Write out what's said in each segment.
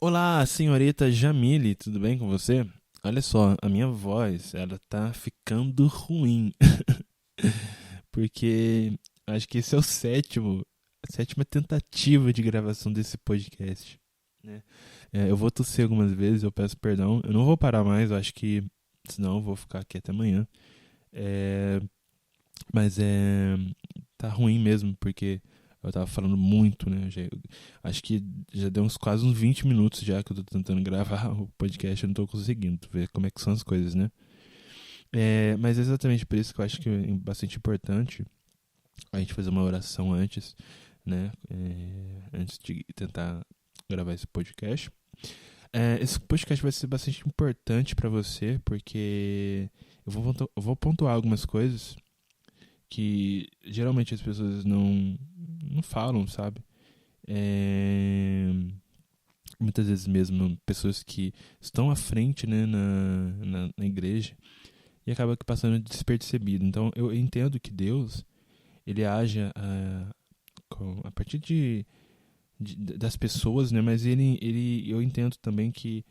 Olá, senhorita Jamile, tudo bem com você? Olha só, a minha voz, ela tá ficando ruim, porque acho que esse é a sétima tentativa de gravação desse podcast, né? Eu vou tossir algumas vezes, eu peço perdão, eu não vou parar mais, eu acho que senão eu vou ficar aqui até amanhã. É, mas tá ruim mesmo, porque eu tava falando muito, né? Acho que já deu quase uns 20 minutos já que eu tô tentando gravar o podcast, eu não tô conseguindo ver como é que são as coisas, né? Mas é exatamente por isso que eu acho que é bastante importante a gente fazer uma oração antes, né? Antes de tentar gravar esse podcast. Esse podcast vai ser bastante importante pra você, porque eu vou pontuar algumas coisas que geralmente as pessoas não falam, sabe? É, muitas vezes mesmo pessoas que estão à frente, né, na igreja e acaba que passando despercebido. Então eu entendo que Deus ele age a partir das pessoas, né? Mas eu entendo também que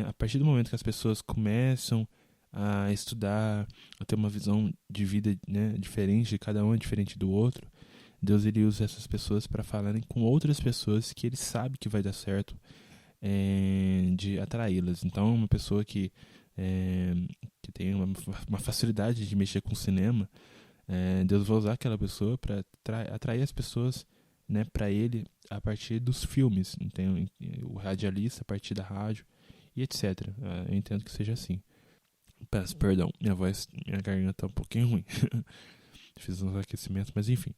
a partir do momento que as pessoas começam a estudar, a ter uma visão de vida, né, diferente, cada um é diferente do outro, Deus ele usa essas pessoas para falarem com outras pessoas que ele sabe que vai dar certo, de atraí-las. Então, uma pessoa é, que tem uma facilidade de mexer com cinema, Deus vai usar aquela pessoa para atrair as pessoas, né, para ele a partir dos filmes. Então, o radialista a partir da rádio e etc. Eu entendo que seja assim. Peço perdão, minha garganta tá um pouquinho ruim. Fiz uns aquecimentos, mas enfim.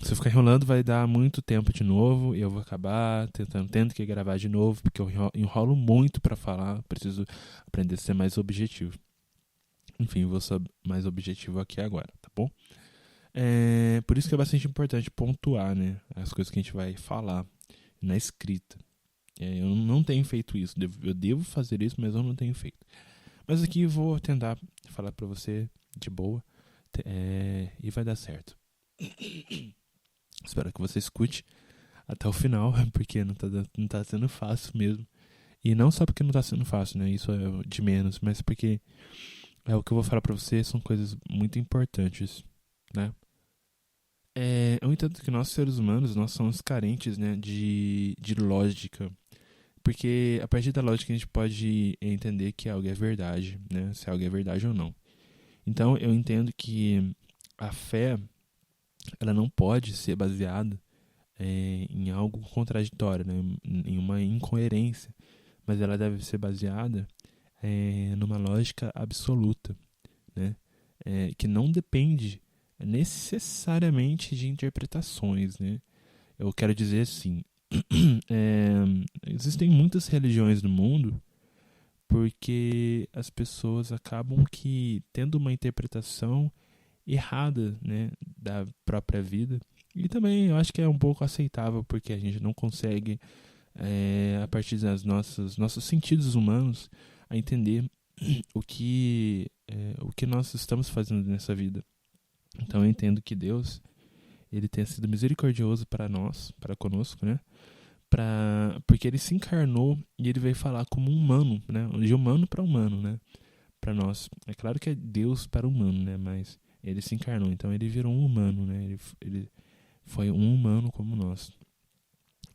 Se eu ficar enrolando, vai dar muito tempo de novo e eu vou acabar tendo que gravar de novo, porque eu enrolo muito para falar, preciso aprender a ser mais objetivo. Enfim, vou ser mais objetivo aqui agora, tá bom? Por isso que é bastante importante pontuar, né, as coisas que a gente vai falar na escrita. Eu não tenho feito isso, eu devo fazer isso, mas eu não tenho feito. Mas aqui eu vou tentar falar para você de boa, e vai dar certo. Espero que você escute até o final, porque não tá sendo fácil mesmo. E não só porque não tá sendo fácil, né? Isso é de menos, mas porque o que eu vou falar pra você são coisas muito importantes, né? Eu entendo que nós, seres humanos, nós somos carentes, né, de lógica. Porque a partir da lógica a gente pode entender que algo é verdade, né? Se algo é verdade ou não. Então eu entendo que a fé, ela não pode ser baseada em algo contraditório, né? Em uma incoerência, mas ela deve ser baseada numa lógica absoluta, né? Que não depende necessariamente de interpretações, né? Eu quero dizer assim, é, existem muitas religiões no mundo porque as pessoas acabam que tendo uma interpretação errada, né, da própria vida. E também eu acho que é um pouco aceitável porque a gente não consegue, a partir dos nossos sentidos humanos, a entender o que nós estamos fazendo nessa vida. Então eu entendo que Deus ele tenha sido misericordioso para nós, para conosco, né? Porque ele se encarnou e ele veio falar como um humano, né? De humano para humano, né? Para nós. É claro que é Deus para humano, né? Mas ele se encarnou, então ele virou um humano, né? Ele foi um humano como nós.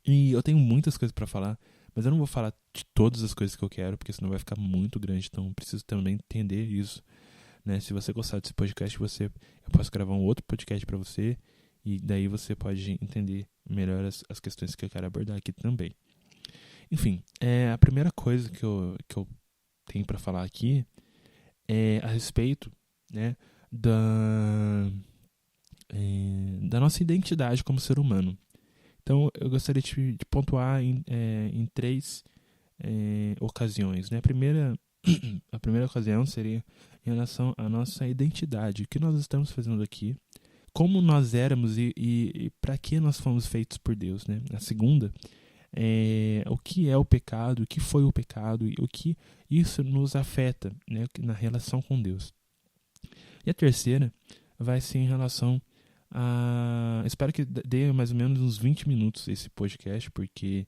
E eu tenho muitas coisas para falar, mas eu não vou falar de todas as coisas que eu quero, porque senão vai ficar muito grande. Então eu preciso também entender isso, né? Se você gostar desse podcast, eu posso gravar um outro podcast para você e daí você pode entender melhor as questões que eu quero abordar aqui também. Enfim, a primeira coisa que eu tenho para falar aqui é a respeito, né, da nossa identidade como ser humano. Então, eu gostaria de pontuar em três ocasiões. Né? A primeira ocasião seria em relação à nossa identidade. O que nós estamos fazendo aqui, como nós éramos e para que nós fomos feitos por Deus. Né? A segunda o que é o pecado, o que foi o pecado e o que isso nos afeta, né, na relação com Deus. E a terceira vai ser em relação a. Espero que dê mais ou menos uns 20 minutos esse podcast, porque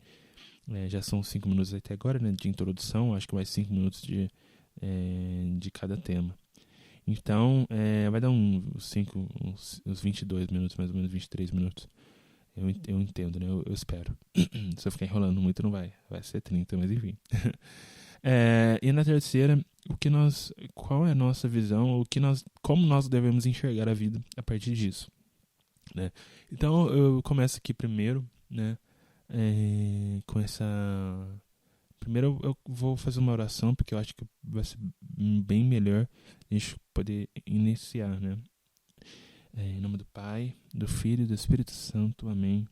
Já são 5 minutos até agora, né, de introdução, acho que mais 5 minutos de cada tema. Então, vai dar uns 22 minutos, mais ou menos 23 minutos. Eu entendo, né? Eu espero. Se eu ficar enrolando muito, não vai. Vai ser 30, mas enfim. E na terceira, qual é a nossa visão, como nós devemos enxergar a vida a partir disso, né? Então, eu começo aqui primeiro, né? Com essa... Primeiro eu vou fazer uma oração, porque eu acho que vai ser bem melhor a gente poder iniciar, né? Em nome do Pai, do Filho e do Espírito Santo. Amém.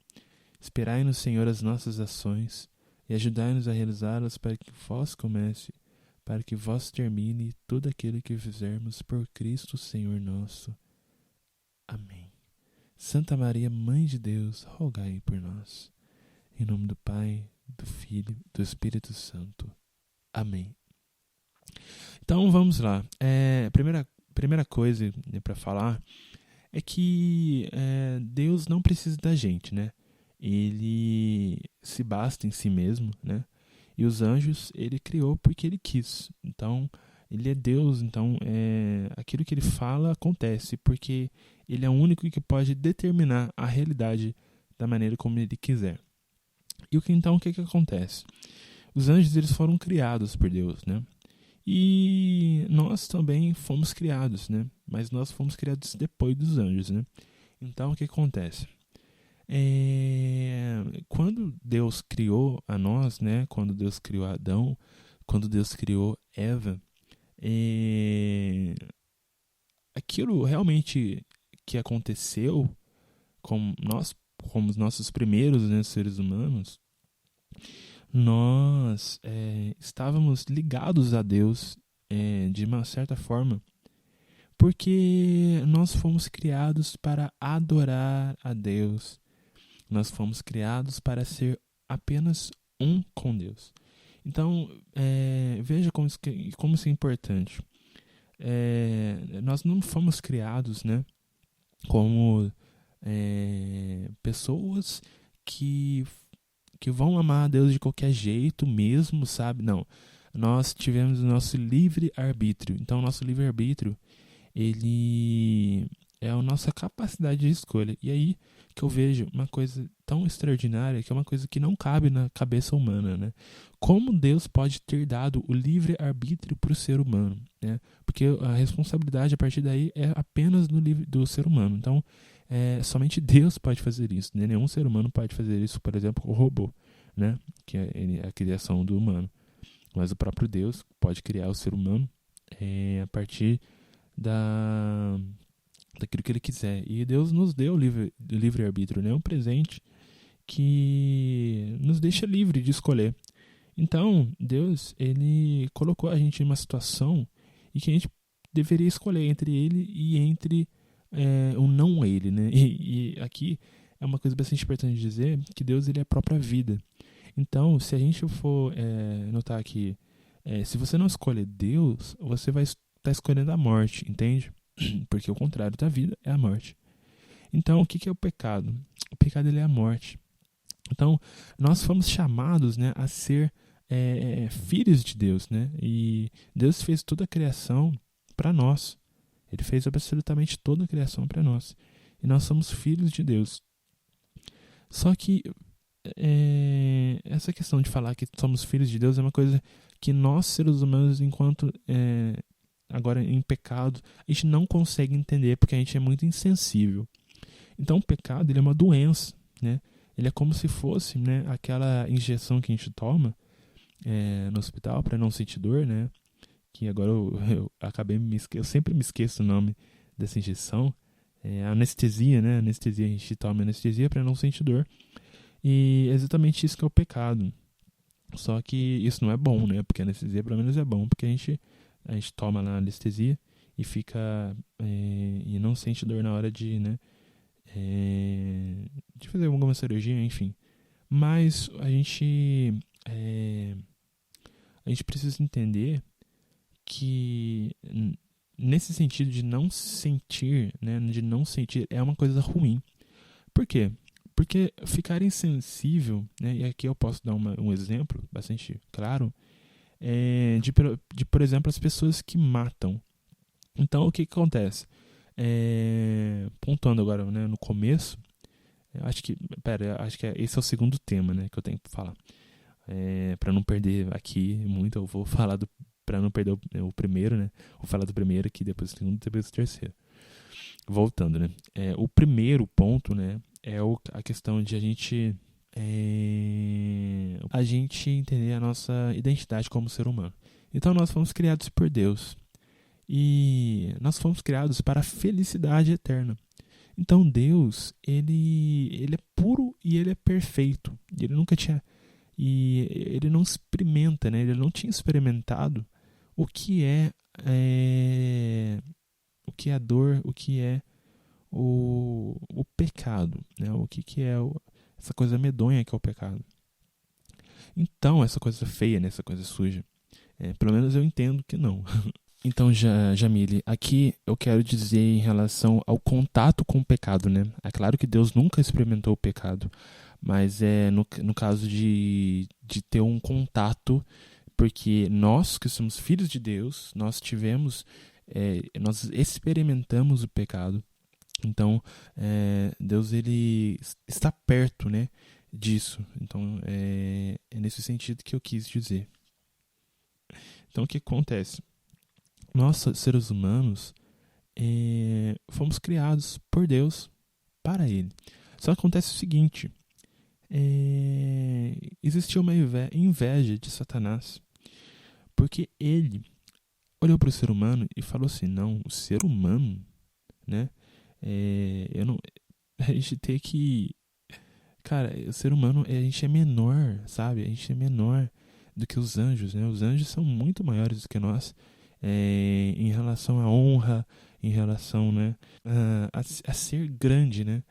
Esperai no Senhor as nossas ações e ajudai-nos a realizá-las para que vós comece, para que vós termine tudo aquilo que fizermos por Cristo Senhor nosso. Amém. Santa Maria, Mãe de Deus, rogai por nós. Em nome do Pai, do Filho e do Espírito Santo. Amém. Então vamos lá. Primeira coisa para falar é que Deus não precisa da gente, né? Ele se basta em si mesmo, né? E os anjos ele criou porque ele quis. Então, ele é Deus, então aquilo que ele fala acontece, porque ele é o único que pode determinar a realidade da maneira como ele quiser. E o que acontece? Os anjos eles foram criados por Deus, né? E nós também fomos criados, né? Mas nós fomos criados depois dos anjos, né? Então, o que acontece? Quando Deus criou a nós, né? Quando Deus criou Adão, quando Deus criou Eva, aquilo realmente que aconteceu com nós, como os nossos primeiros, né, seres humanos, nós estávamos ligados a Deus de uma certa forma, porque nós fomos criados para adorar a Deus. Nós fomos criados para ser apenas um com Deus. Então, veja como isso é importante. Nós não fomos criados, né, como pessoas que vão amar a Deus de qualquer jeito mesmo, sabe? Não. Nós tivemos o nosso livre-arbítrio. Então, o nosso livre-arbítrio, ele é a nossa capacidade de escolha. E aí que eu vejo uma coisa tão extraordinária, que é uma coisa que não cabe na cabeça humana, né? Como Deus pode ter dado o livre-arbítrio para o ser humano, né? Porque a responsabilidade a partir daí é apenas do ser humano. Então, somente Deus pode fazer isso, né? Nenhum ser humano pode fazer isso, por exemplo, o robô, né? Que é a criação do humano. Mas o próprio Deus pode criar o ser humano a partir daquilo que ele quiser. E Deus nos deu o livre-arbítrio, né? Um presente que nos deixa livre de escolher. Então, Deus, ele colocou a gente em uma situação em que a gente deveria escolher entre ele e entre o não ele, né? E aqui é uma coisa bastante importante dizer que Deus ele é a própria vida. Então, se a gente for notar aqui, se você não escolher Deus, você vai estar escolhendo a morte, entende? Porque o contrário da vida é a morte. Então, o que é o pecado? O pecado ele é a morte. Então, nós fomos chamados, né, a ser filhos de Deus, né? E Deus fez toda a criação para nós. Ele fez absolutamente toda a criação para nós. E nós somos filhos de Deus. Só que essa questão de falar que somos filhos de Deus é uma coisa que nós, seres humanos, enquanto agora em pecado, a gente não consegue entender porque a gente é muito insensível. Então o pecado ele é uma doença, né? Ele é como se fosse, né, aquela injeção que a gente toma no hospital para não sentir dor, né? Que agora eu acabei eu sempre me esqueço o nome dessa injeção. Anestesia, né? Anestesia, a gente toma anestesia para não sentir dor. E é exatamente isso que é o pecado. Só que isso não é bom, né? Porque a anestesia pelo menos é bom, porque a gente toma lá a anestesia e fica e não sente dor na hora de, né, de fazer alguma cirurgia, enfim. Mas a gente precisa entender que nesse sentido de não sentir, né, de não sentir é uma coisa ruim. Por quê? Porque ficar insensível, né, e aqui eu posso dar um exemplo bastante claro, por exemplo, as pessoas que matam. Então, o que acontece? Pontuando agora, né, no começo, acho que esse é o segundo tema, né, que eu tenho que falar. Para não perder aqui muito, eu vou falar para não perder o primeiro, né? Vou falar do primeiro aqui, depois do segundo, depois do terceiro. Voltando, né? O primeiro ponto, né, a questão de a gente entender a nossa identidade como ser humano. Então nós fomos criados por Deus e nós fomos criados para a felicidade eterna. Então Deus, ele é puro e ele é perfeito. Ele não experimenta, né? Ele não tinha experimentado o que é a dor, o que é o pecado, né? O que é essa coisa medonha que é o pecado. Então, essa coisa feia, né? Essa coisa suja. Pelo menos eu entendo que não. Então, Jamile, aqui eu quero dizer em relação ao contato com o pecado, né? É claro que Deus nunca experimentou o pecado, mas no caso de ter um contato, porque nós que somos filhos de Deus, nós experimentamos o pecado. Então, Deus ele está perto, né, disso. Então, é nesse sentido que eu quis dizer. Então, o que acontece? Nós, seres humanos, fomos criados por Deus para Ele. Só que acontece o seguinte: existia uma inveja de Satanás, porque ele olhou para o ser humano e falou assim: não, o ser humano, né? Eu não, a gente tem que, cara, o ser humano, a gente é menor, sabe? A gente é menor do que os anjos, né? Os anjos são muito maiores do que nós, em relação à honra, em relação, né, a ser grande, né?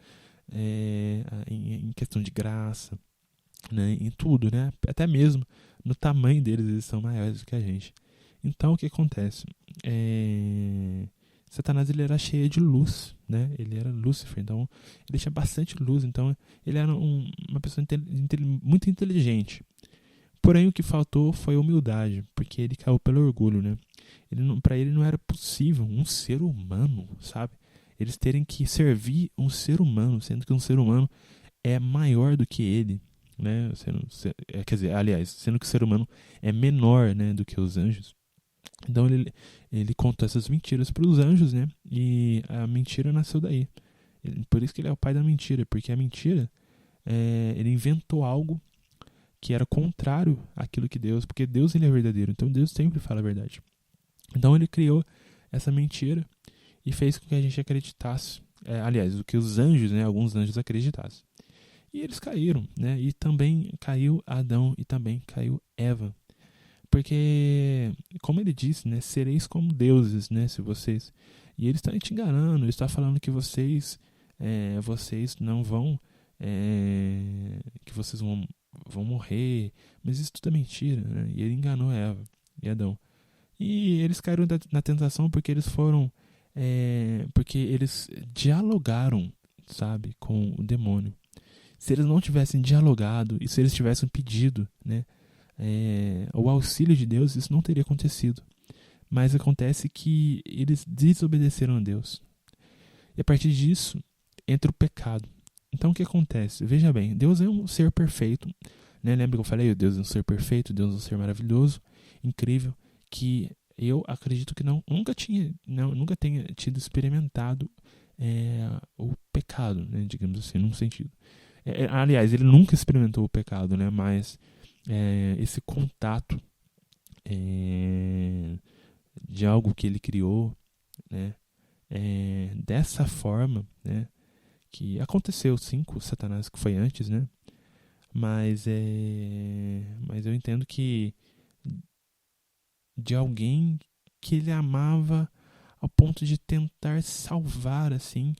Em questão de graça, né? Em tudo, né? Até mesmo no tamanho deles, eles são maiores do que a gente. Então, o que acontece? Satanás ele era cheio de luz, né? Ele era Lúcifer, então ele tinha bastante luz, então ele era uma pessoa muito inteligente. Porém, o que faltou foi humildade, porque ele caiu pelo orgulho, né? Para ele não era possível um ser humano, sabe? Eles terem que servir um ser humano, sendo que um ser humano é maior do que ele, né? Quer dizer, aliás, sendo que o ser humano é menor, né, do que os anjos. Então ele contou essas mentiras para os anjos, né? E a mentira nasceu daí. Por isso que ele é o pai da mentira, porque a mentira, ele inventou algo que era contrário àquilo que Deus, porque Deus ele é verdadeiro, então Deus sempre fala a verdade. Então ele criou essa mentira e fez com que a gente acreditasse, aliás, o que os anjos, né, alguns anjos acreditassem. E eles caíram, né? E também caiu Adão e também caiu Eva. Porque, como ele disse, né, sereis como deuses, né, se vocês... E ele está te enganando, ele está falando que vocês não vão... que vocês vão morrer, mas isso tudo é mentira, né? E ele enganou Eva e Adão. E eles caíram na tentação porque eles foram... porque eles dialogaram, sabe, com o demônio. Se eles não tivessem dialogado e se eles tivessem pedido, né, o auxílio de Deus, isso não teria acontecido. Mas acontece que eles desobedeceram a Deus. E a partir disso, entra o pecado. Então o que acontece? Veja bem, Deus é um ser perfeito, né? Lembra que eu falei? Deus é um ser perfeito, Deus é um ser maravilhoso, incrível, que eu acredito que nunca tenha tido experimentado o pecado, né? Digamos assim, num sentido. Aliás, ele nunca experimentou o pecado, né? Mas esse contato de algo que ele criou, né? Dessa forma, né? Que aconteceu sim com o Satanás, que foi antes, né? Mas eu entendo que de alguém que ele amava ao ponto de tentar salvar, assim,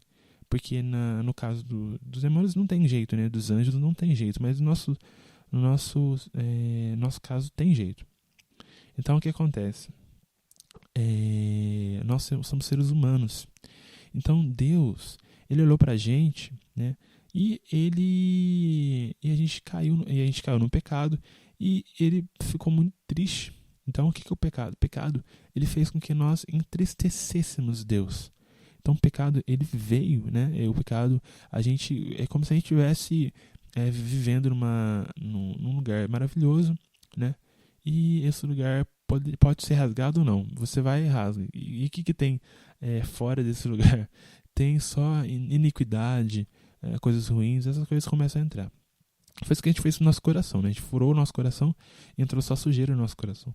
porque no caso dos demônios não tem jeito, né? Dos anjos não tem jeito, mas no nosso caso tem jeito. Então o que acontece? Nós somos seres humanos. Então Deus, ele olhou pra gente, né? E a gente caiu no pecado e ele ficou muito triste. Então, o que é o pecado? O pecado, ele fez com que nós entristecêssemos Deus. Então, o pecado, ele veio, né? O pecado, é como se a gente estivesse vivendo num lugar maravilhoso, né? E esse lugar pode ser rasgado ou não. Você vai e rasga. E o que tem fora desse lugar? Tem só iniquidade, coisas ruins, essas coisas começam a entrar. Foi isso que a gente fez no nosso coração, né? A gente furou o nosso coração e entrou só sujeira no nosso coração.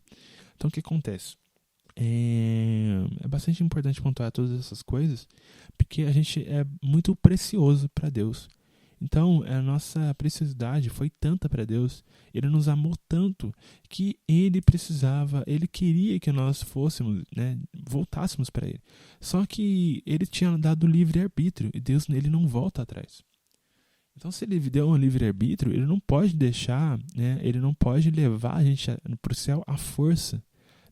Então, o que acontece? É bastante importante pontuar todas essas coisas, porque a gente é muito precioso para Deus. Então, a nossa preciosidade foi tanta para Deus, Ele nos amou tanto, que Ele queria que nós fôssemos, né, voltássemos para Ele. Só que Ele tinha dado livre-arbítrio, e Deus, Ele não volta atrás. Então, se Ele deu um livre-arbítrio, Ele não pode deixar, né, Ele não pode levar a gente para o céu à força.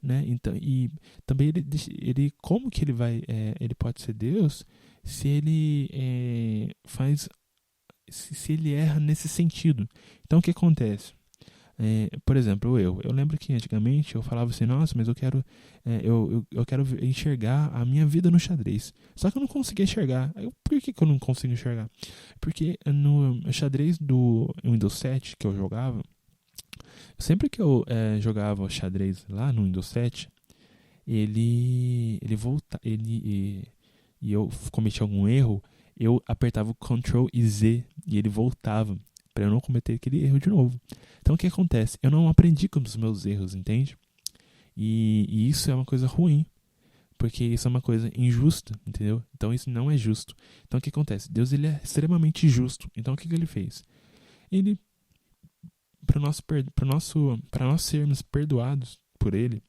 Né? Então, e também ele como que ele pode ser Deus se ele se ele erra nesse sentido? Então, o que acontece? Por exemplo, eu lembro que antigamente eu falava assim, nossa, mas eu quero enxergar a minha vida no xadrez. Só que eu não conseguia enxergar. Por que eu não consigo enxergar? Porque no xadrez do Windows 7 que eu jogava, sempre que eu jogava xadrez lá no Windows 7, e eu cometia algum erro, eu apertava o Ctrl e Z e ele voltava para eu não cometer aquele erro de novo. Então, o que acontece? Eu não aprendi com os meus erros, entende? E isso é uma coisa ruim, porque isso é uma coisa injusta, entendeu? Então, isso não é justo. Então, o que acontece? Deus, ele é extremamente justo. Então, o que ele fez? Ele, para nós sermos perdoados por ele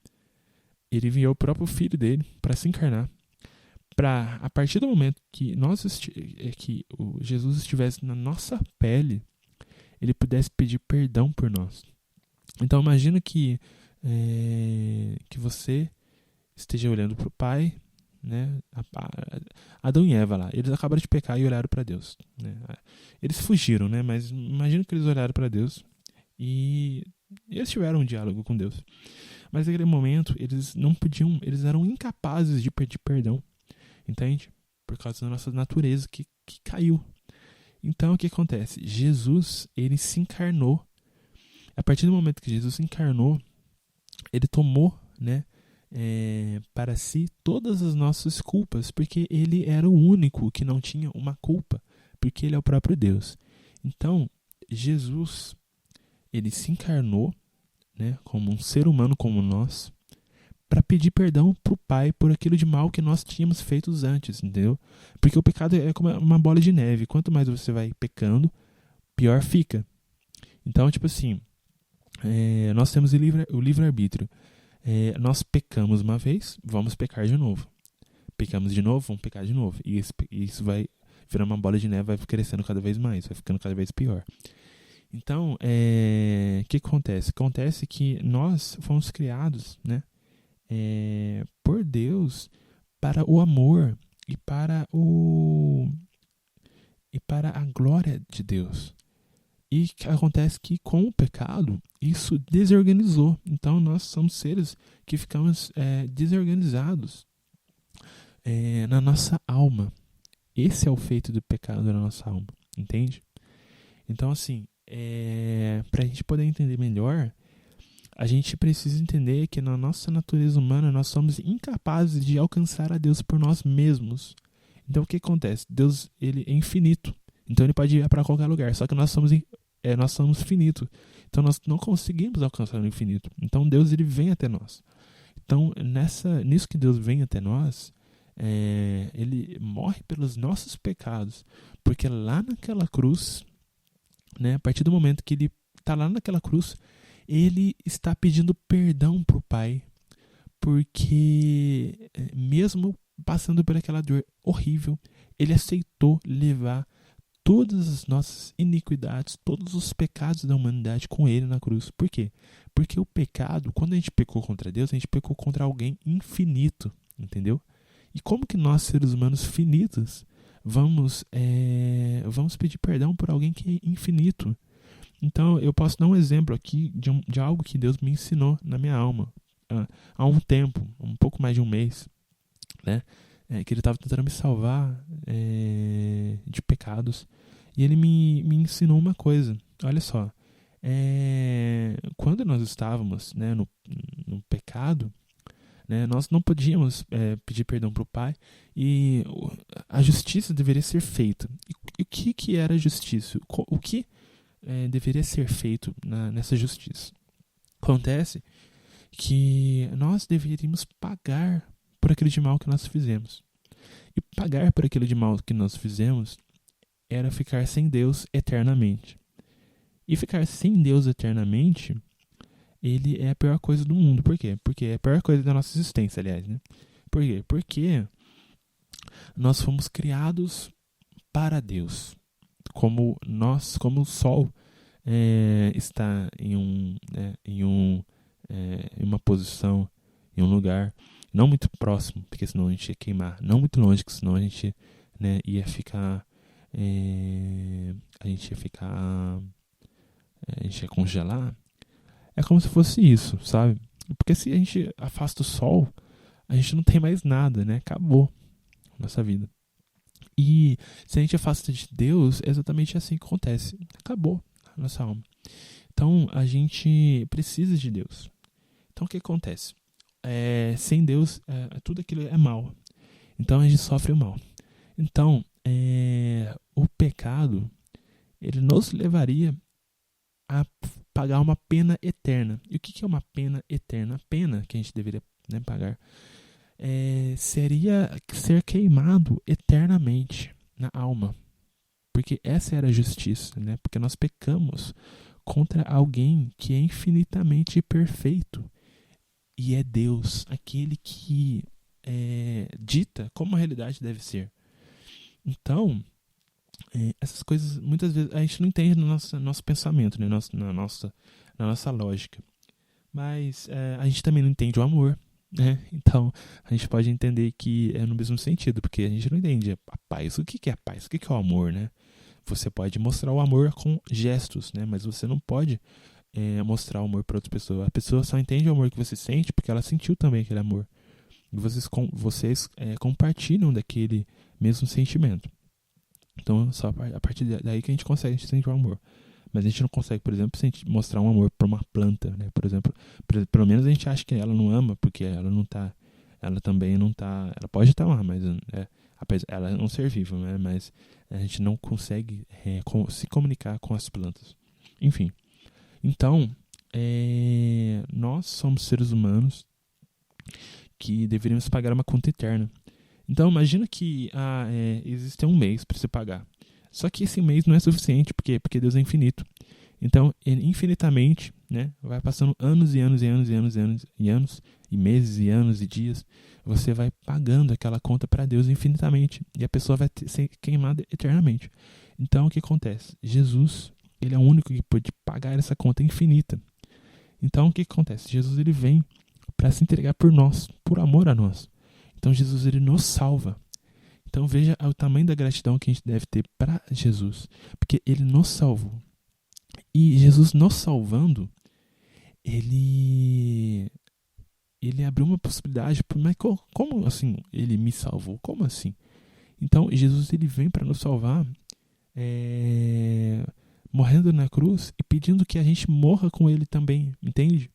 enviou o próprio filho dele para se encarnar, para a partir do momento que Jesus estivesse na nossa pele, ele pudesse pedir perdão por nós. Então imagina que você esteja olhando para o Pai, né? Adão e Eva lá, eles acabaram de pecar e olharam para Deus, né? Eles fugiram, né? Mas imagina que eles olharam para Deus e eles tiveram um diálogo com Deus. Mas naquele momento eles não podiam, eles eram incapazes de pedir perdão, entende? Por causa da nossa natureza que caiu. Então o que acontece? Jesus, ele se encarnou. A partir do momento que Jesus se encarnou, ele tomou, né, para si todas as nossas culpas, porque ele era o único que não tinha uma culpa, porque ele é o próprio Deus. Então Jesus, ele se encarnou, né, como um ser humano como nós, para pedir perdão pro Pai por aquilo de mal que nós tínhamos feito antes, entendeu? Porque o pecado é como uma bola de neve. Quanto mais você vai pecando, pior fica. Então, tipo assim, nós temos o livre-arbítrio. Nós pecamos uma vez, vamos pecar de novo. Pecamos de novo, vamos pecar de novo. E isso vai virar uma bola de neve, vai crescendo cada vez mais, vai ficando cada vez pior. Então, o que acontece? Acontece que nós fomos criados, né, por Deus para o amor e para a glória de Deus. E acontece que com o pecado, isso desorganizou. Então, nós somos seres que ficamos desorganizados na nossa alma. Esse é o feito do pecado na nossa alma, entende? Então, assim, para a gente poder entender melhor, a gente precisa entender que na nossa natureza humana nós somos incapazes de alcançar a Deus por nós mesmos. Então o que acontece? Deus, ele é infinito, então ele pode ir para qualquer lugar, só que nós somos finitos, então nós não conseguimos alcançar o infinito. Então Deus, ele vem até nós. Então nisso que Deus vem até nós, ele morre pelos nossos pecados, porque lá naquela cruz, né, a partir do momento que ele está lá naquela cruz, ele está pedindo perdão para o Pai, porque mesmo passando por aquela dor horrível, ele aceitou levar todas as nossas iniquidades, todos os pecados da humanidade com ele na cruz. Por quê? Porque o pecado, quando a gente pecou contra Deus, a gente pecou contra alguém infinito, entendeu? E como que nós, seres humanos finitos, vamos pedir perdão por alguém que é infinito. Então, eu posso dar um exemplo aqui de algo que Deus me ensinou na minha alma há um tempo, um pouco mais de um mês, né? Que Ele estava tentando me salvar de pecados. E Ele me ensinou uma coisa. Olha só. Quando nós estávamos, né, no pecado, né, nós não podíamos pedir perdão para o Pai e a justiça deveria ser feita. E o que era a justiça? O que deveria ser feito nessa justiça? Acontece que nós deveríamos pagar por aquele de mal que nós fizemos. E pagar por aquele de mal que nós fizemos era ficar sem Deus eternamente. E ficar sem Deus eternamente, ele é a pior coisa do mundo. Por quê? Porque é a pior coisa da nossa existência, aliás, né? Por quê? Porque nós fomos criados para Deus. Como o Sol está em uma posição, em um lugar não muito próximo, porque senão a gente ia queimar, não muito longe, porque senão a gente ia ficar, a gente ia congelar. É como se fosse isso, sabe? Porque se a gente afasta o Sol, a gente não tem mais nada, né? Acabou a nossa vida. E se a gente afasta de Deus, é exatamente assim que acontece. Acabou a nossa alma. Então, a gente precisa de Deus. Então, o que acontece? Sem Deus, tudo aquilo é mal. Então, a gente sofre o mal. Então, o pecado, ele nos levaria a pagar uma pena eterna. E o que é uma pena eterna? A pena que a gente deveria pagar seria ser queimado eternamente na alma. Porque essa era a justiça, né? Porque nós pecamos contra alguém que é infinitamente perfeito. E é Deus, aquele que dita como a realidade deve ser. Então, essas coisas, muitas vezes, a gente não entende no nosso pensamento, né? na nossa lógica. Mas a gente também não entende o amor, né? Então, a gente pode entender que é no mesmo sentido, porque a gente não entende a paz. O que é a paz? O que é o amor, né? Você pode mostrar o amor com gestos, né? Mas você não pode mostrar o amor para outra pessoa. A pessoa só entende o amor que você sente porque ela sentiu também aquele amor. E vocês compartilham daquele mesmo sentimento. Então, só a partir daí que a gente consegue sentir o amor. Mas a gente não consegue, por exemplo, mostrar um amor para uma planta, né? Por exemplo, pelo menos a gente acha que ela não ama, porque ela também não tá, ela pode estar lá, mas ela é um ser vivo, né? Mas a gente não consegue se comunicar com as plantas. Enfim, então, nós somos seres humanos que deveríamos pagar uma conta eterna. Então, imagina que existe um mês para você pagar. Só que esse mês não é suficiente, porque Deus é infinito. Então, ele infinitamente, né, vai passando anos e anos e anos e anos e anos e anos, e meses e anos e dias, você vai pagando aquela conta para Deus infinitamente, e a pessoa vai ser queimada eternamente. Então, o que acontece? Jesus, ele é o único que pode pagar essa conta infinita. Então, o que acontece? Jesus, ele vem para se entregar por nós, por amor a nós. Então, Jesus, ele nos salva. Então, veja o tamanho da gratidão que a gente deve ter para Jesus, porque ele nos salvou. E Jesus nos salvando, ele abriu uma possibilidade. Mas como assim ele me salvou? Como assim? Então, Jesus, ele vem para nos salvar, morrendo na cruz e pedindo que a gente morra com ele também, entende?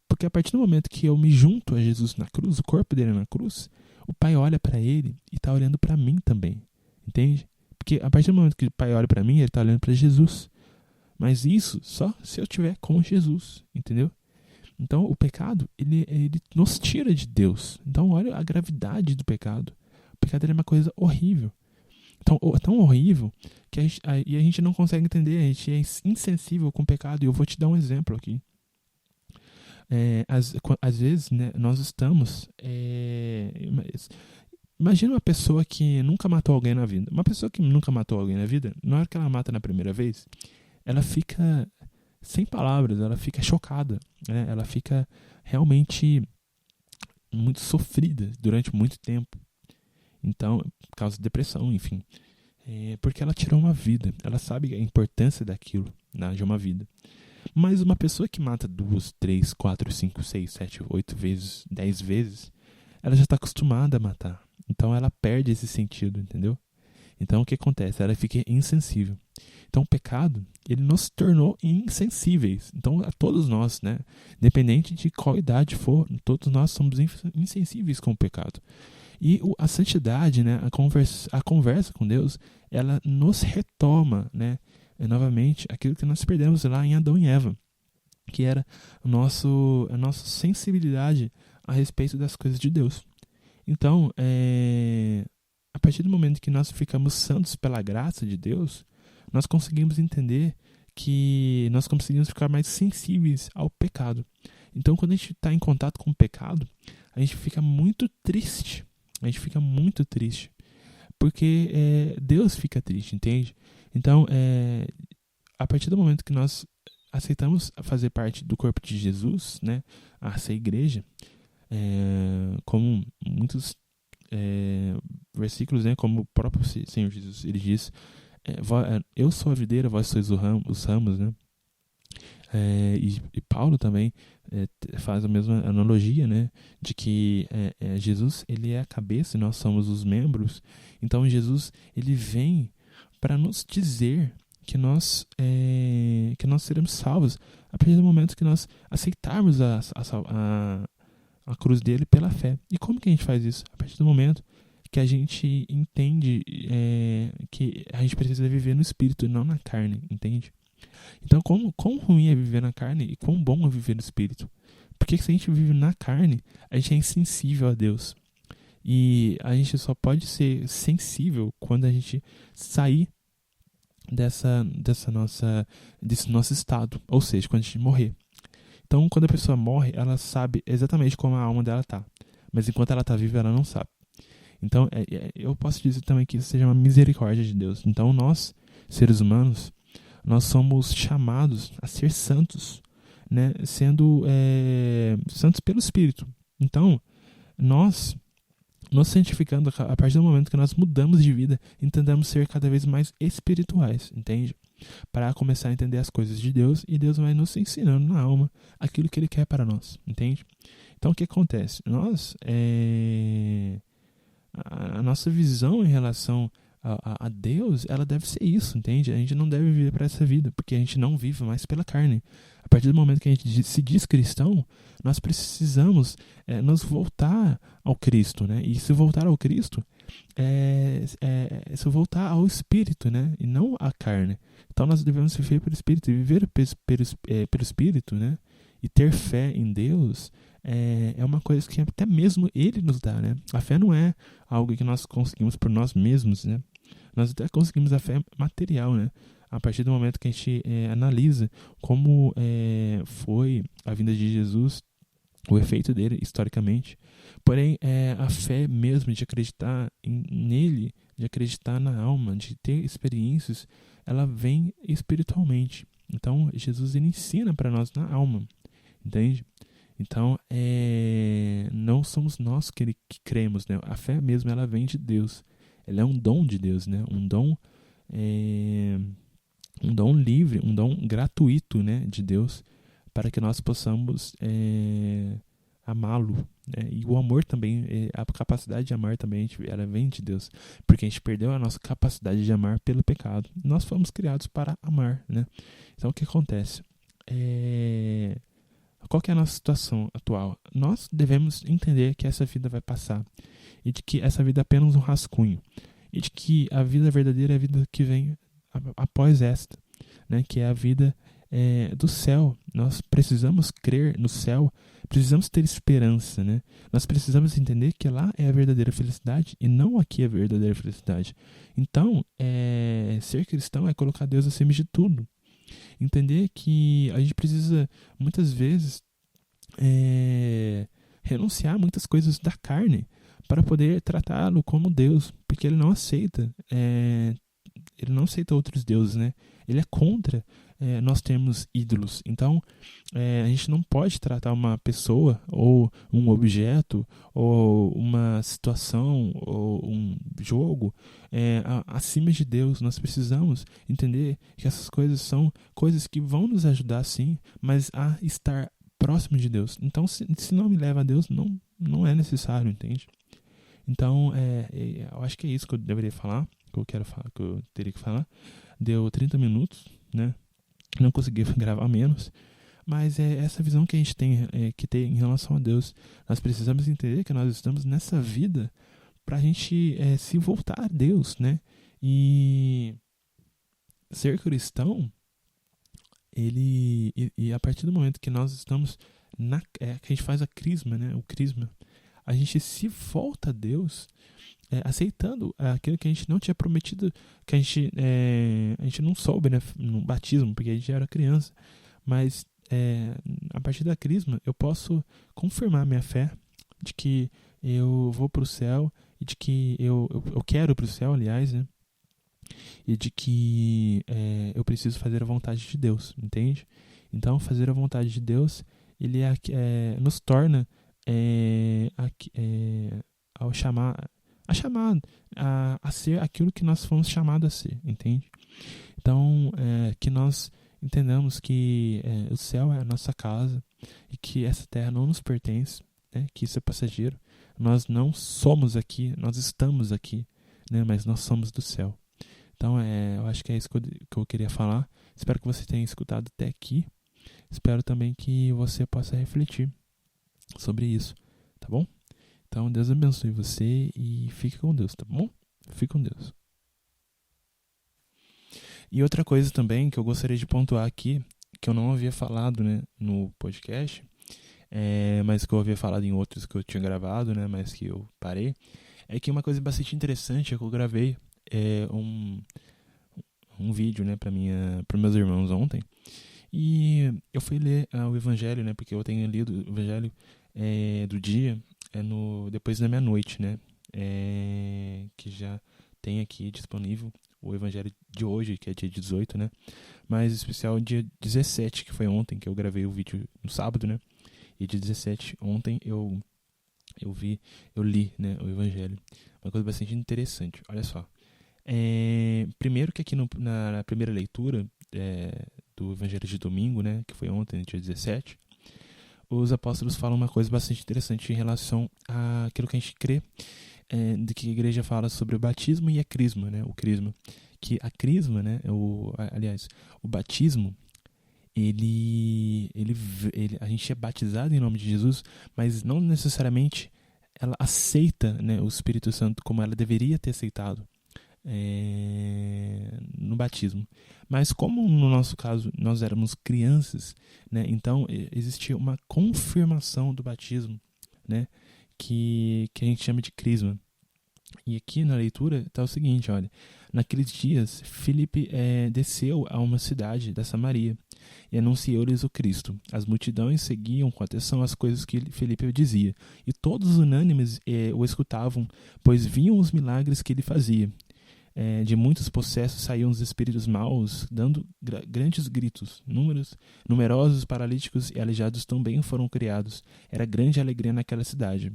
Porque a partir do momento que eu me junto a Jesus na cruz, o corpo dele na cruz, o Pai olha para ele e está olhando para mim também, entende? Porque a partir do momento que o Pai olha para mim, ele está olhando para Jesus. Mas isso só se eu estiver com Jesus, entendeu? Então o pecado, ele nos tira de Deus. Então olha a gravidade do pecado. O pecado é uma coisa horrível. Então, é tão horrível que a gente não consegue entender, a gente é insensível com o pecado. E eu vou te dar um exemplo aqui. Às vezes, né, nós estamos... Imagina uma pessoa que nunca matou alguém na vida. Uma pessoa que nunca matou alguém na vida, na hora que ela mata na primeira vez, ela fica sem palavras, ela fica chocada, né? Ela fica realmente muito sofrida durante muito tempo. Então, causa depressão, enfim. Porque ela tirou uma vida. Ela sabe a importância daquilo, né, de uma vida. Mas uma pessoa que mata 2, 3, 4, 5, 6, 7, 8 vezes, 10 vezes, ela já está acostumada a matar. Então ela perde esse sentido, entendeu? Então o que acontece? Ela fica insensível. Então o pecado, ele nos tornou insensíveis. Então a todos nós, né? Independente de qual idade for, todos nós somos insensíveis com o pecado. E a santidade, né? A conversa com Deus, ela nos retoma, né? Novamente, aquilo que nós perdemos lá em Adão e Eva, que era a nossa sensibilidade a respeito das coisas de Deus. Então, a partir do momento que nós ficamos santos pela graça de Deus, nós conseguimos entender que nós conseguimos ficar mais sensíveis ao pecado. Então, quando a gente está em contato com o pecado, a gente fica muito triste. A gente fica muito triste. Porque Deus fica triste, entende? Então, a partir do momento que nós aceitamos fazer parte do corpo de Jesus, né, essa igreja, como muitos versículos, né, como o próprio Senhor Jesus, ele diz, eu sou a videira, vós sois os ramos, né? E Paulo também faz a mesma analogia, né, de que Jesus, ele é a cabeça e nós somos os membros. Então Jesus, ele vem para nos dizer que nós seremos salvos a partir do momento que nós aceitarmos a cruz dele pela fé. E como que a gente faz isso? A partir do momento que a gente entende que a gente precisa viver no espírito e não na carne, entende? Então, quão ruim é viver na carne e quão bom é viver no espírito? Porque se a gente vive na carne, a gente é insensível a Deus. E a gente só pode ser sensível quando a gente sair desse nosso estado. Ou seja, quando a gente morrer. Então, quando a pessoa morre, ela sabe exatamente como a alma dela está. Mas enquanto ela está viva, ela não sabe. Então, eu posso dizer também que isso seja uma misericórdia de Deus. Então, nós, seres humanos, nós somos chamados a ser santos, né? Sendo santos pelo Espírito. Então, nós nos santificando a partir do momento que nós mudamos de vida, entendemos ser cada vez mais espirituais, entende? Para começar a entender as coisas de Deus, e Deus vai nos ensinando na alma aquilo que Ele quer para nós, entende? Então, o que acontece? A nossa visão em relação a Deus, ela deve ser isso, entende? A gente não deve viver para essa vida, porque a gente não vive mais pela carne. A partir do momento que a gente se diz cristão, nós precisamos nos voltar ao Cristo, né? E se voltar ao Cristo, se voltar ao Espírito, né? E não à carne. Então nós devemos viver pelo Espírito, e viver pelo Espírito, né? E ter fé em Deus é uma coisa que até mesmo Ele nos dá, né? A fé não é algo que nós conseguimos por nós mesmos, né? Nós até conseguimos a fé material, né? A partir do momento que a gente analisa como foi a vinda de Jesus, o efeito dele historicamente. Porém, a fé mesmo de acreditar nele, de acreditar na alma, de ter experiências, ela vem espiritualmente. Então, Jesus ele ensina para nós na alma, entende? Então, não somos nós que cremos, né? A fé mesmo, ela vem de Deus. Ela é um dom de Deus, né? Um dom livre, um dom gratuito, né, de Deus, para que nós possamos amá-lo, né? E o amor também, a capacidade de amar também, ela vem de Deus, porque a gente perdeu a nossa capacidade de amar pelo pecado. Nós fomos criados para amar, né? Então, o que acontece? Qual que é a nossa situação atual? Nós devemos entender que essa vida vai passar, e de que essa vida é apenas um rascunho, e de que a vida verdadeira é a vida que vem após esta, né? Que é a vida do céu. Nós precisamos crer no céu, precisamos ter esperança, né? Nós precisamos entender que lá é a verdadeira felicidade e não aqui é a verdadeira felicidade. Então, ser cristão é colocar Deus acima de tudo. Entender que a gente precisa, muitas vezes, renunciar a muitas coisas da carne para poder tratá-lo como Deus, porque Ele não aceita outros deuses, né? Ele é contra nós temos ídolos. Então, a gente não pode tratar uma pessoa, ou um objeto, ou uma situação, ou um jogo acima de Deus. Nós precisamos entender que essas coisas são coisas que vão nos ajudar, sim, mas a estar próximo de Deus. Então, se não me leva a Deus, não é necessário, entende? Então, eu acho que é isso que eu deveria falar, que eu quero falar, que eu teria que falar. Deu 30 minutos, né? Não consegui gravar menos, mas é essa visão que a gente tem que ter em relação a Deus. Nós precisamos entender que nós estamos nessa vida para a gente se voltar a Deus, né? E ser cristão, e a partir do momento que nós estamos que a gente faz a crisma, né? O crisma, a gente se volta a Deus, aceitando aquilo que a gente não tinha prometido, que a gente não soube, né, no batismo, porque a gente era criança. Mas a partir da crisma eu posso confirmar minha fé de que eu vou para o céu, e de que eu quero ir para o céu, aliás, né? E de que eu preciso fazer a vontade de Deus, entende? Então, fazer a vontade de Deus, ele nos torna ao chamar a ser aquilo que nós fomos chamados a ser, entende? Então, que nós entendamos que o céu é a nossa casa e que essa terra não nos pertence, né? Que isso é passageiro. Nós não somos aqui, nós estamos aqui, né? Mas nós somos do céu. Então, eu acho que é isso que eu queria falar. Espero que você tenha escutado até aqui. Espero também que você possa refletir sobre isso, tá bom? Então, Deus abençoe você e fique com Deus, tá bom? Fique com Deus. E outra coisa também que eu gostaria de pontuar aqui, que eu não havia falado, né, no podcast, mas que eu havia falado em outros que eu tinha gravado, né, mas que eu parei, é que uma coisa bastante interessante é que eu gravei um vídeo, né, para meus irmãos ontem, e eu fui ler o Evangelho, né, porque eu tenho lido o Evangelho do dia, depois da meia-noite, né, que já tem aqui disponível o Evangelho de hoje, que é dia 18, né, mas em especial dia 17, que foi ontem, que eu gravei o vídeo no sábado, né, e dia 17, ontem, eu li, né, o Evangelho. Uma coisa bastante interessante, olha só. Primeiro que aqui na primeira leitura do Evangelho de domingo, né, que foi ontem, dia 17, os apóstolos falam uma coisa bastante interessante em relação àquilo que a gente crê, de que a igreja fala sobre o batismo e a crisma, né, o crisma. Que a crisma, né, o batismo, a gente é batizado em nome de Jesus, mas não necessariamente ela aceita, né, o Espírito Santo como ela deveria ter aceitado no batismo. Mas como no nosso caso nós éramos crianças, né, então existia uma confirmação do batismo, né, que a gente chama de crisma. E aqui na leitura está o seguinte, olha: naqueles dias Filipe desceu a uma cidade da Samaria e anunciou-lhes o Cristo. As multidões seguiam com atenção as coisas que Filipe dizia, e todos unânimes o escutavam, pois viam os milagres que ele fazia. De muitos possessos saíam os espíritos maus, dando grandes gritos. Numerosos paralíticos e aleijados também foram criados. Era grande alegria naquela cidade.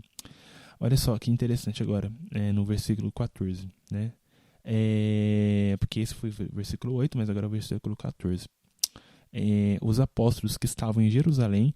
Olha só que interessante agora, no versículo 14, né? Porque esse foi o versículo 8, mas agora é o versículo 14. Os apóstolos que estavam em Jerusalém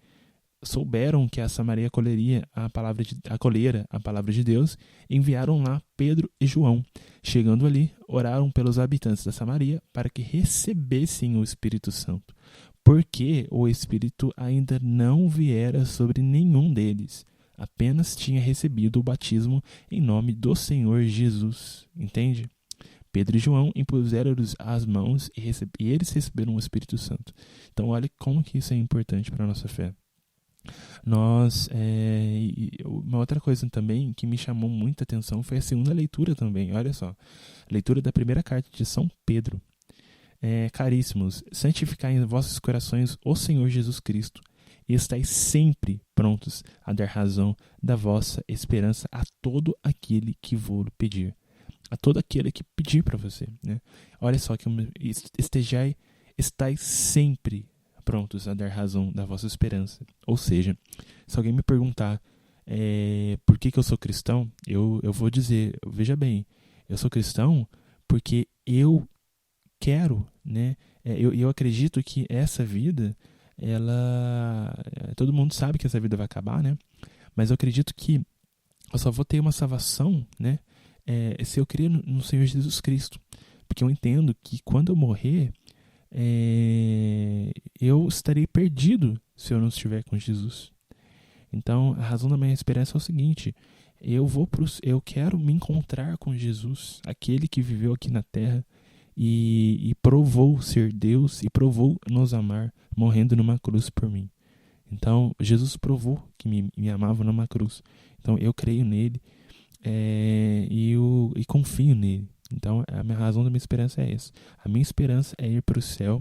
souberam que a Samaria acolhera a palavra de Deus, e enviaram lá Pedro e João. Chegando ali, oraram pelos habitantes da Samaria para que recebessem o Espírito Santo, porque o Espírito ainda não viera sobre nenhum deles. Apenas tinha recebido o batismo em nome do Senhor Jesus. Entende? Pedro e João impuseram-lhes as mãos e eles receberam o Espírito Santo. Então, olha como que isso é importante para a nossa fé. Uma outra coisa também que me chamou muita atenção foi a segunda leitura também. Olha só, leitura da primeira carta de São Pedro. Caríssimos, santificai em vossos corações o Senhor Jesus Cristo, e estáis sempre prontos a dar razão da vossa esperança a todo aquele que vos pedir. A todo aquele que pedir para você, né? Olha só, que estejai estáis sempre prontos a dar razão da vossa esperança. Ou seja, se alguém me perguntar por que eu sou cristão, eu vou dizer, veja bem, eu sou cristão porque eu quero, né? Eu acredito que essa vida, todo mundo sabe que essa vida vai acabar, né? Mas eu acredito que eu só vou ter uma salvação, né? Se eu crer no Senhor Jesus Cristo. Porque eu entendo que quando eu morrer, eu estarei perdido se eu não estiver com Jesus. Então, a razão da minha esperança é o seguinte: eu quero me encontrar com Jesus, aquele que viveu aqui na terra e provou ser Deus e provou nos amar, morrendo numa cruz por mim. Então, Jesus provou que me amava numa cruz. Então, eu creio nele e confio nele. Então, a minha razão da minha esperança é essa. A minha esperança é ir para o céu,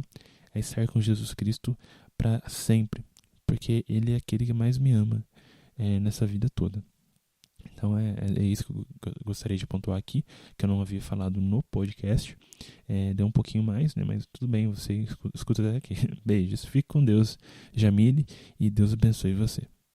é estar com Jesus Cristo para sempre, porque ele é aquele que mais me ama nessa vida toda. Então é isso que eu gostaria de pontuar aqui, que eu não havia falado no podcast. Deu um pouquinho mais, né? Mas tudo bem, você escuta até aqui. Beijos, fique com Deus, Jamile, e Deus abençoe você.